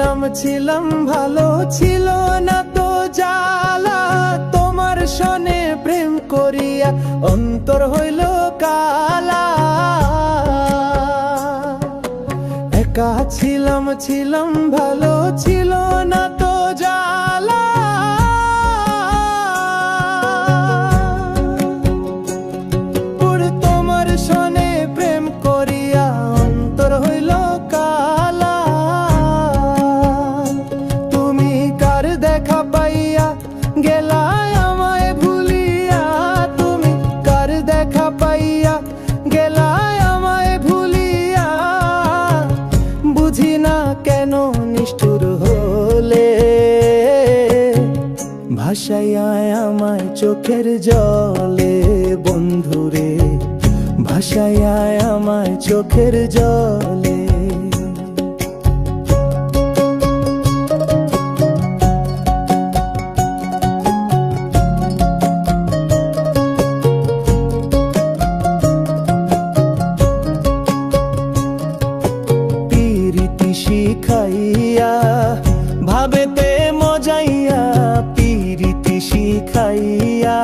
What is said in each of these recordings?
ছিলাম ভালো, ছিল না তো জ্বালা। তোমার সনে প্রেম করিয়া অন্তর হইল কালা। একা ছিলাম ভালো, ছিল না তো জ্বালা। তোমার সনে প্রেম করিয়া অন্তর হইল কালা। তুমি কার দেখা পাইয়া গেলায় আমায় ভুলিয়া। তুমি কার দেখা পাইয়া গেলায় আমায় ভুলিয়া। বুঝি না কেন নিষ্ঠুর হলে, ভাসাইয়া আমায় চোখের জলে। বন্ধুরে ভাসাইয়া আমায় চোখের জলে। পিরিতি শিখাইয়া ভাবেতে মজাইয়া। পিরিতি শিখাইয়া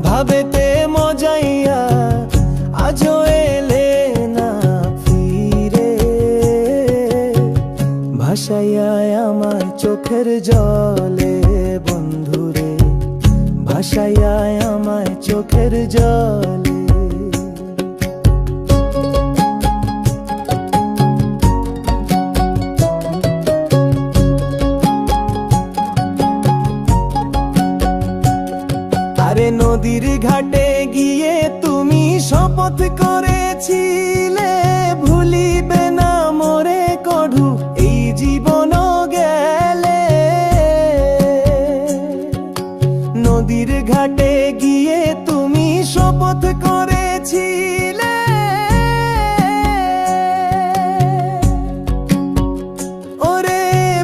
ভাবেতে মজাইয়া। আজও এলে না ফিরে, ভাসাইয়া আমায় চোখের জলে। বন্ধুরে ভাসাইয়া আমায় চোখের জলে। আরে নদীর ঘাটে গিয়ে তুমি শপথ করেছিলে, ভুলিবে না মোরে কঢু এই জীবন গেলে। নদীর ঘাটে গিয়ে তুমি শপথ করেছিলে, ওরে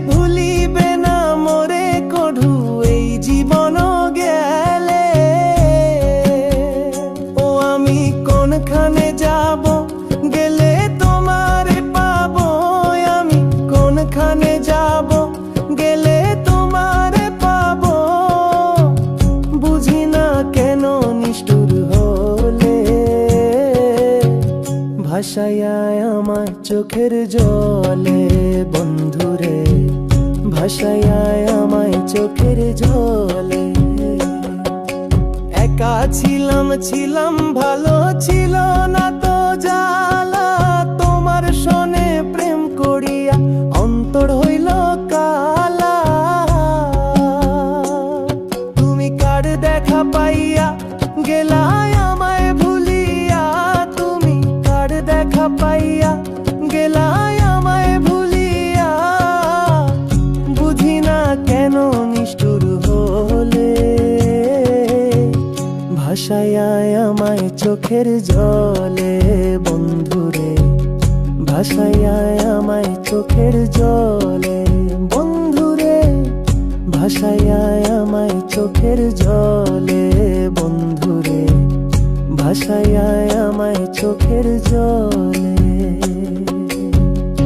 ভুলিবে না মোরে কঢু এই জীবন গেলে। ও আমি কোনখানে যাব গেলে তোমারে পাবো। আমি কোনখানে যাব গেলে তোমারে পাবো। বুঝি না কেন নিষ্ঠুর হলে, ভাসাইয়া আমায় চোখের জলে। বন্ধুরে ভাসাইয়া আমায় চোখের জলে। একা ছিলাম ভালো, ছিল না তো জ্বালা। তোমার সনে প্রেম করিয়া অন্তর হইল কালা। তুমি কার দেখা পাইয়া গেলায় আমায় ভুলিয়া। তুমি কার দেখা পাইয়া গেলায় আমায় ভুলিয়া। বুঝি না কেন নিষ্ঠুর হলে, ভাসাইয়া আমায় চোখের জলে। বন্ধুরে ভাসাইয়া আমায় চোখের জলে। বন্ধুরে ভাসাইয়া আমায় চোখের জলে। বন্ধুরে ভাসাইয়া আমায় চোখের জলে।